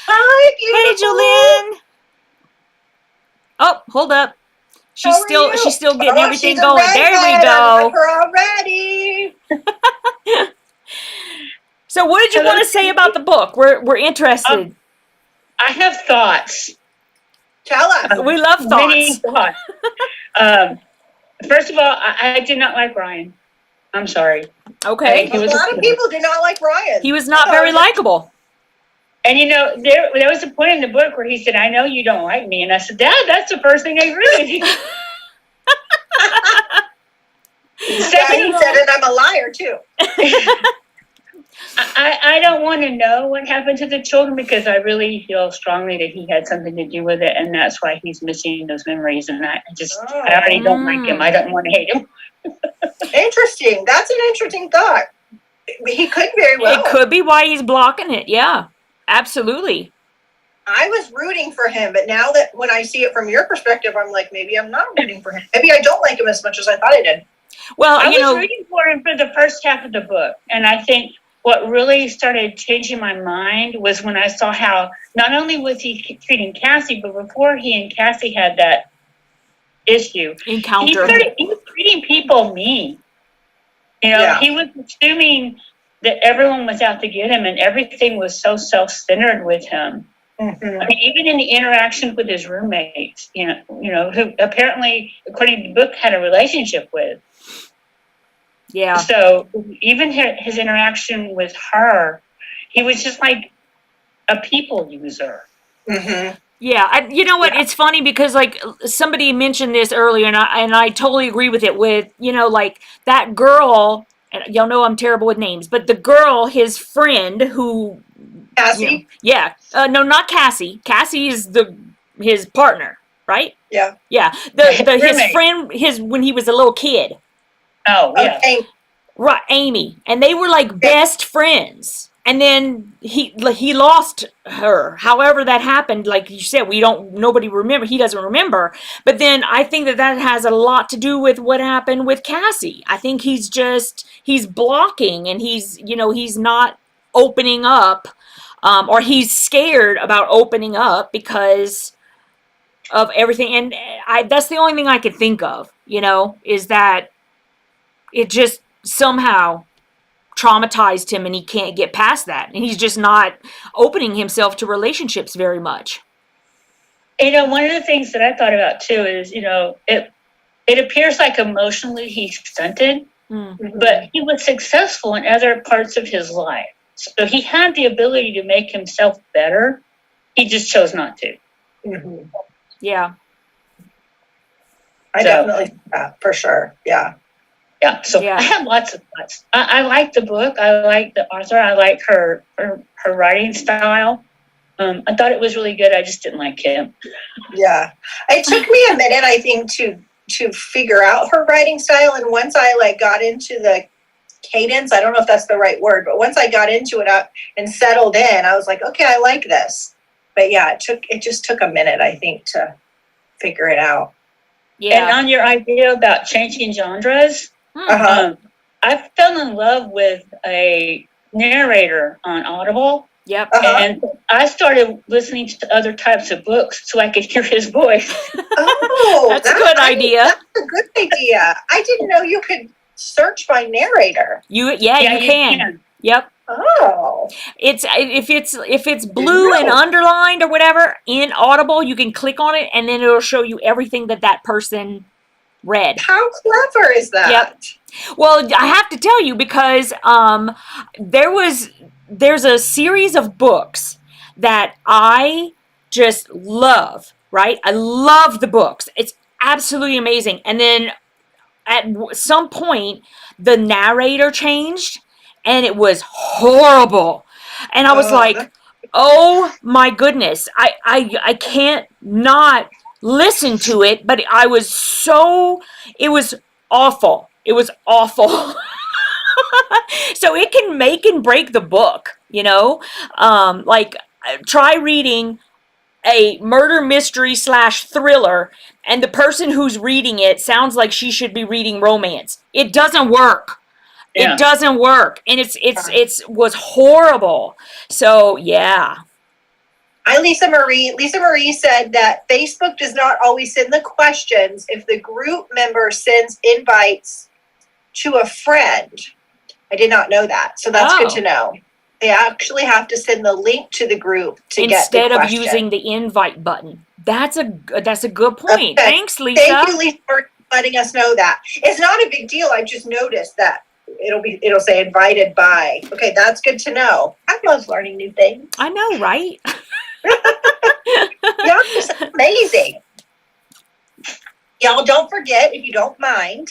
Hi, beautiful. Hey, Julian. Oh, hold up. She's still getting everything going. There we go. We're already. So what did you want to say about the book? We're interested. I have thoughts. Tell us. We love thoughts. Many thoughts. First of all, I did not like Ryan. I'm sorry. Okay. A lot of people do not like Ryan. He was not very likable. And you know, there was a point in the book where he said, I know you don't like me. And I said, Dad, that's the first thing I agree with you. Second, he said it, I'm a liar too. I don't want to know what happened to the children because I really feel strongly that he had something to do with it. And that's why he's missing those memories. And I already don't like him. I don't want to hate him. Interesting. That's an interesting thought. He could very well. It could be why he's blocking it. Yeah. Absolutely. I was rooting for him, but now that when I see it from your perspective, I'm like, maybe I'm not rooting for him. Maybe I don't like him as much as I thought I did. Well, I you was know, reading for him for the first half of the book, and I think what really started changing my mind was when I saw how not only was he treating Cassie, but before he and Cassie had that issue, encounter. he was treating people mean. You know, Yeah. he was assuming that everyone was out to get him, and everything was so self-centered with him. Mhm. I mean, even in the interaction with his roommates, you know, who apparently, according to the book, had a relationship with. Yeah. So even his interaction with her, he was just like a people user. Mhm. Yeah, you know what? Yeah. It's funny because like somebody mentioned this earlier, and I totally agree with it. With like that girl, and y'all know I'm terrible with names, but the girl, his friend, who Cassie? yeah, no, not Cassie. Cassie is his partner, right? Yeah. Yeah, His his roommate. friend, when he was a little kid, Oh, yeah. Okay. right? Amy, and they were like best friends. And then he lost her. However that happened, like you said, nobody remember. He doesn't remember. But then I think that has a lot to do with what happened with Cassie. I think he's blocking, and he's not opening up, or he's scared about opening up because of everything. And that's the only thing I could think of, is that it just somehow traumatized him and he can't get past that, and he's just not opening himself to relationships very much. One of the things that I thought about too is, it appears like emotionally he's stunted, but he was successful in other parts of his life. So he had the ability to make himself better. He just chose not to. Mhm. Yeah. I definitely think that, for sure. Yeah. Yeah, so Yeah. I have lots of thoughts. I like the book. I like the author. I like her writing style. I thought it was really good. I just didn't like him. Yeah. It took me a minute, I think, to figure out her writing style. And once I got into the cadence, I don't know if that's the right word, but once I got into it and settled in, I was like, okay, I like this. But yeah, it just took a minute, I think, to figure it out. Yeah. And on your idea about changing genres, Uh-huh. I fell in love with a narrator on Audible. Yep. Uh-huh. And I started listening to other types of books so I could hear his voice. Oh, That's a good idea. That's a good idea. I didn't know you could search by narrator. You can. Yep. Oh. It's if it's blue and underlined or whatever in Audible, you can click on it and then it'll show you everything that person read. How clever is that? Yep. Well, I have to tell you because there's a series of books that I just love, right? I love the books. It's absolutely amazing. And then at some point, the narrator changed and it was horrible. And I was like, oh my goodness, I can't not listen to it, but it was awful. It was awful. So it can make and break the book, try reading a murder mystery / thriller, and the person who's reading it sounds like she should be reading romance. It doesn't work. Yeah. It doesn't work, and it was horrible. So yeah. Hi, Lisa Marie. Lisa Marie said that Facebook does not always send the questions if the group member sends invites to a friend. I did not know that, so that's good to know. They actually have to send the link to the group to get the question. Instead of using the invite button. That's a good point. Okay. Thanks, Lisa. Thank you, Lisa, for letting us know that. It's not a big deal. I just noticed that it'll say invited by. Okay, that's good to know. I love learning new things. I know, right? Yeah, it's amazing. Y'all don't forget, if you don't mind,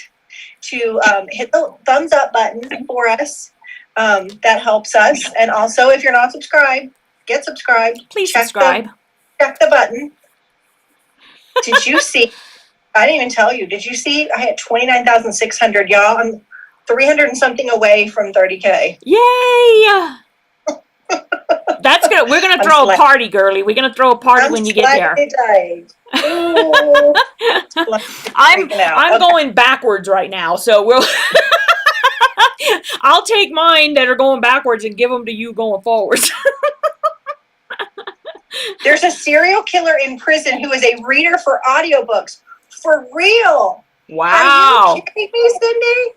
to hit the thumbs up button for us. That helps us. And also, if you're not subscribed, get subscribed. Please subscribe. Check the button. Did you see? I didn't even tell you. Did you see? I had 29,600. Y'all, I'm 300 and something away from 30K. Yay! That's we're gonna I'm throw a slightly- party, girly. We're gonna throw a party when you get there. Slightly died. Ooh. I'm Freaking out. I'm Okay. going backwards right now, so we'll. I'll take mine that are going backwards and give them to you going forwards. There's a serial killer in prison who is a reader for audiobooks. For real. Wow. Are you kidding me, Cindy?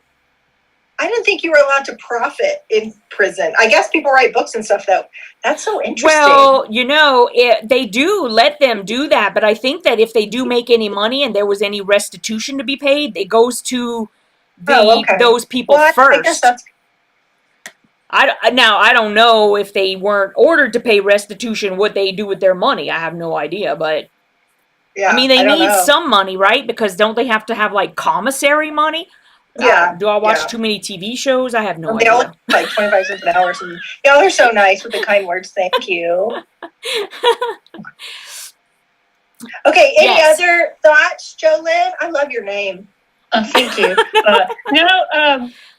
I didn't think you were allowed to profit in prison. I guess people write books and stuff, though. That's so interesting. Well, you know, they do let them do that, but I think that if they do make any money and there was any restitution to be paid, it goes to those people well, I first. guess that's Now, I don't know if they weren't ordered to pay restitution, what they do with their money. I have no idea, but yeah. I mean, they don't need know. some money, right? Because don't they have to have like commissary money? Yeah. Do I watch yeah. too many TV shows? I have no They all idea. look like 25 cents an hour. So y'all are so nice with the kind words. Thank you. Okay. Any Yes. other thoughts, Jolynn? I love your name. Oh, thank you.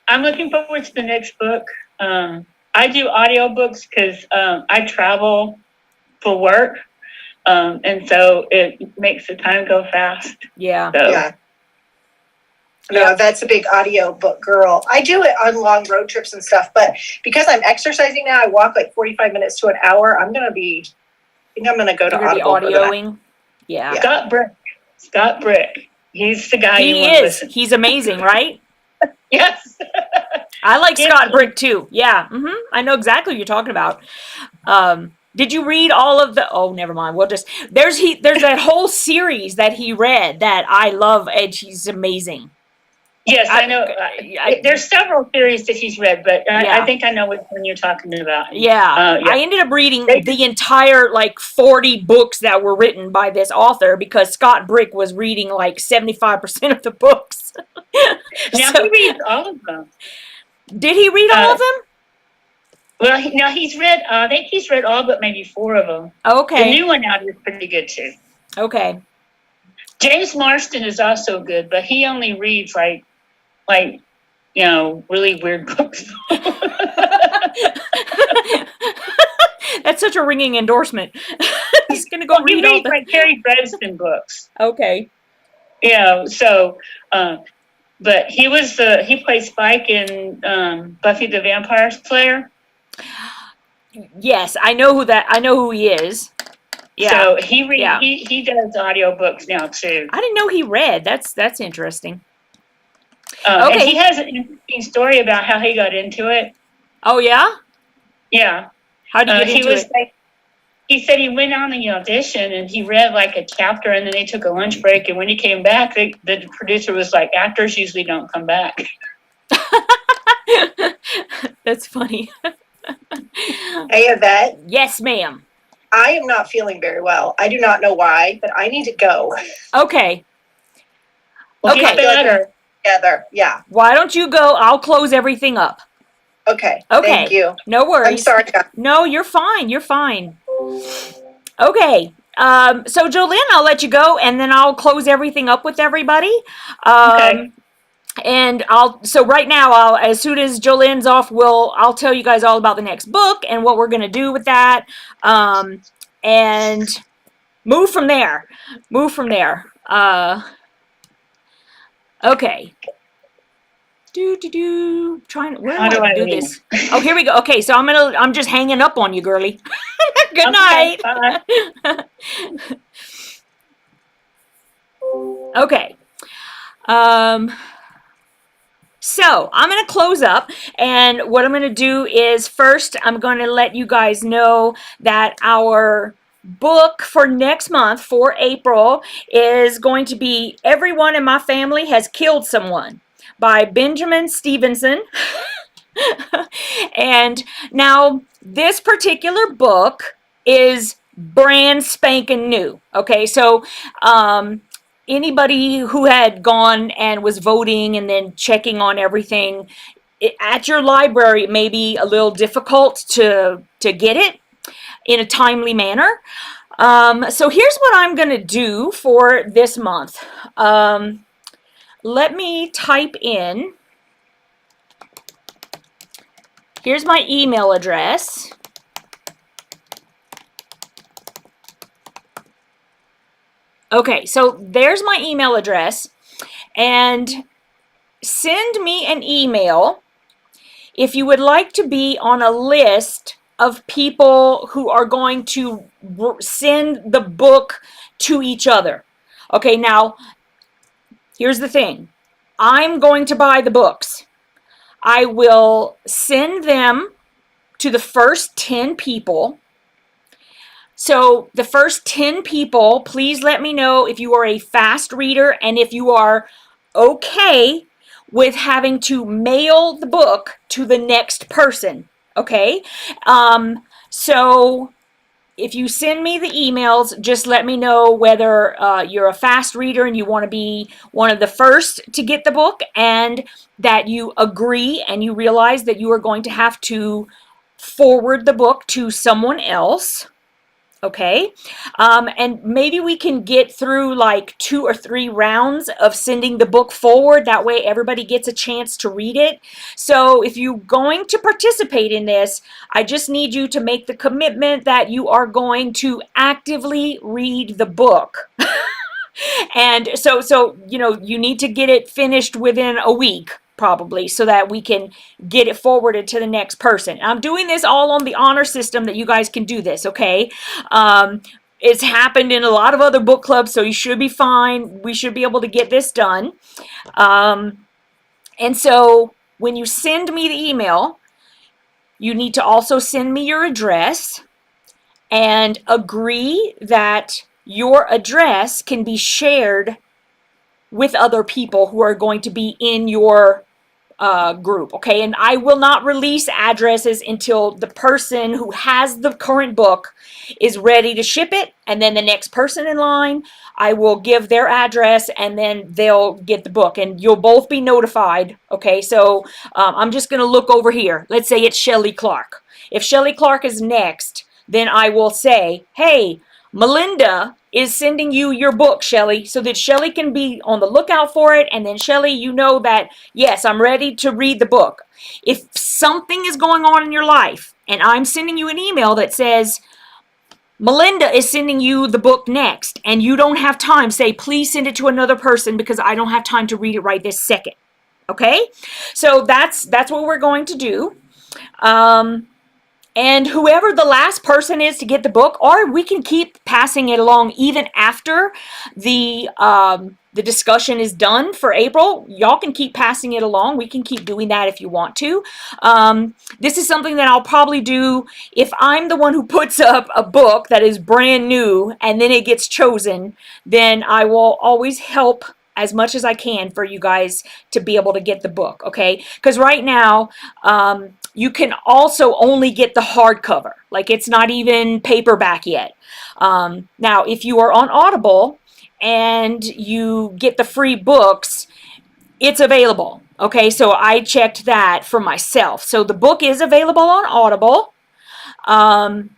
I'm looking forward to the next book. I do audiobooks because I travel for work. And so it makes the time go fast. Yeah. So, Yeah. No, that's a big audio book girl. I do it on long road trips and stuff, but because I'm exercising now, I walk like 45 minutes to an hour. I think I'm gonna go to You're gonna be Audible for that. audioing. Yeah. Yeah. Scott Brick. He's the guy you He want to is. listen. He's amazing, right? Yes. I like Yeah. Scott Brick too. Yeah. I know exactly what you're talking about. Did you read all of the? Oh, never mind. We'll just there's that whole series that he read that I love, and he's amazing. Yes, I know. There's several theories that he's read, but Yeah. I think I know which one you're talking about. Yeah. I ended up reading the entire 40 books that were written by this author because Scott Brick was reading 75% of the books. Now So- he reads all of them. Did he read all of them? Well, he's read. I think he's read all but maybe 4 of them. Okay. The new one out is pretty good too. Okay. James Marston is also good, but he only reads really weird books. That's such a ringing endorsement. He's gonna go He read all reads the. Terry Bredston books. Okay. So, but he played Spike in Buffy the Vampire Slayer. Yes, I know who he is. Yeah. So he reads. Yeah. He does audiobooks now too. I didn't know he read. That's interesting. And Okay. he has an interesting story about how he got into it. Oh yeah? Yeah. How did you get into it? He said he went on the audition and he read a chapter and then they took a lunch break. And when he came back, the producer was like, actors usually don't come back. That's funny. Hey, Yvette, Yes, ma'am. I am not feeling very well. I do not know why, but I need to go Okay. Well, Okay. get better. together. Yeah. Why don't you go? I'll close everything up. Okay. Okay. Thank you. No worries. I'm sorry, guys. No, you're fine. You're fine. Okay. So Jolynn, I'll let you go, and then I'll close everything up with everybody. Okay. And so right now, as soon as Jolynn's off, I'll tell you guys all about the next book and what we're gonna do with that, and move from there. Okay. Where How do do I I do leave? this? Oh, here we go. Okay, so I'm just hanging up on you, girly. Good Okay, night. bye. Okay. So I'm going to close up, and what I'm going to do is first I'm going to let you guys know that our book for next month, for April, is going to be Everyone in My Family Has Killed Someone by Benjamin Stevenson. And now this particular book is brand spanking new. Okay, so anybody who had gone and was voting and then checking on everything at your library, it may be a little difficult to get it in a timely manner. So here's what I'm going to do for this month. Let me type in. Here's my email address. Okay, so there's my email address, and send me an email if you would like to be on a list of people who are going to send the book to each other. Okay, now, here's the thing. I'm going to buy the books. I will send them to the first 10 people. So the first 10 people, please let me know if you are a fast reader and if you are okay with having to mail the book to the next person. Okay? So if you send me the emails, just let me know whether you're a fast reader and you want to be one of the first to get the book, and that you agree and you realize that you are going to have to forward the book to someone else. Okay, and maybe we can get through like 2 or 3 rounds of sending the book forward. That way everybody gets a chance to read it. So if you're going to participate in this, I just need you to make the commitment that you are going to actively read the book. And so you need to get it finished within a week, probably, so that we can get it forwarded to the next person. I'm doing this all on the honor system that you guys can do this, okay? It's happened in a lot of other book clubs, so you should be fine. We should be able to get this done. And so when you send me the email, you need to also send me your address and agree that your address can be shared with other people who are going to be in your group, okay? And I will not release addresses until the person who has the current book is ready to ship it, and then the next person in line, I will give their address, and then they'll get the book, and you'll both be notified, okay? So I'm just going to look over here. Let's say it's Shelley Clark. If Shelley Clark is next, then I will say, hey, Melinda is sending you your book, Shelley, so that Shelley can be on the lookout for it. And then, Shelley, you know that, yes, I'm ready to read the book. If something is going on in your life and I'm sending you an email that says, Melinda is sending you the book next, and you don't have time, say, please send it to another person because I don't have time to read it right this second. Okay? So that's what we're going to do. And whoever the last person is to get the book, or we can keep passing it along even after the discussion is done for April. Y'all can keep passing it along. We can keep doing that if you want to. This is something that I'll probably do if I'm the one who puts up a book that is brand new and then it gets chosen. Then I will always help as much as I can for you guys to be able to get the book, okay? Because right now, you can also only get the hardcover. Like, it's not even paperback yet. Now, if you are on Audible and you get the free books, it's available. Okay, so I checked that for myself. So the book is available on Audible. And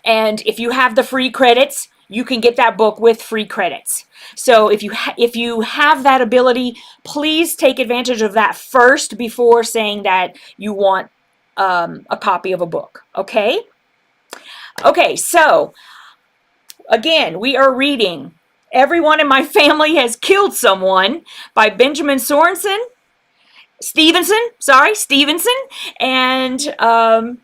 if you have the free credits, you can get that book with free credits. So if you have that ability, please take advantage of that first before saying that you want a copy of a book. Okay? Okay, so again, we are reading Everyone in My Family Has Killed Someone by Benjamin Stevenson, and oh,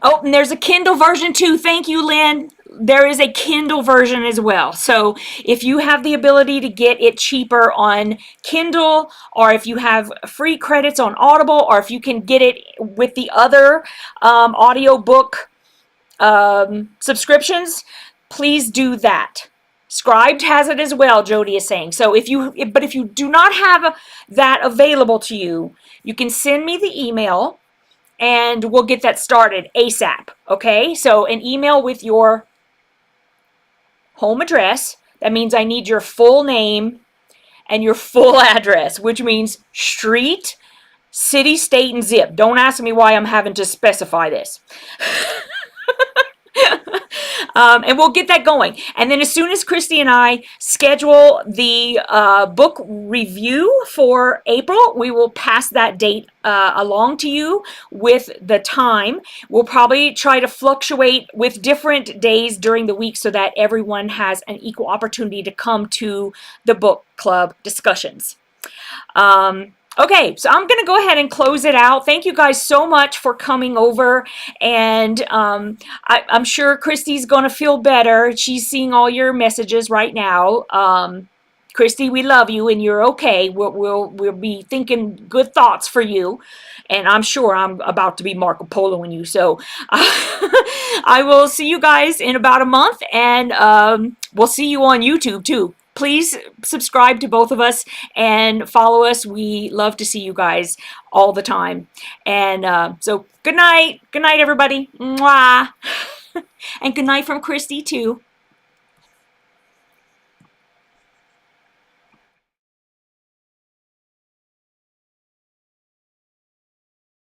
and there's a Kindle version too. Thank you, Lynn. There is a Kindle version as well. So if you have the ability to get it cheaper on Kindle, or if you have free credits on Audible, or if you can get it with the other audiobook subscriptions, please do that. Scribd has it as well, Jody is saying. So if you do not have that available to you, you can send me the email and we'll get that started ASAP. Okay? So an email with your home address. That means I need your full name and your full address, which means street, city, state, and zip. Don't ask me why I'm having to specify this. And we'll get that going. And then as soon as Kristy and I schedule the book review for April, we will pass that date along to you with the time. We'll probably try to fluctuate with different days during the week so that everyone has an equal opportunity to come to the book club discussions. Okay, so I'm going to go ahead and close it out. Thank you guys so much for coming over. And I'm sure Kristy's going to feel better. She's seeing all your messages right now. Kristy, we love you and you're okay. We'll be thinking good thoughts for you. And I'm sure I'm about to be Marco Poloing you. So I will see you guys in about a month. And we'll see you on YouTube too. Please subscribe to both of us and follow us. We love to see you guys all the time. And so good night. Good night, everybody. Mwah. And good night from Kristy, too.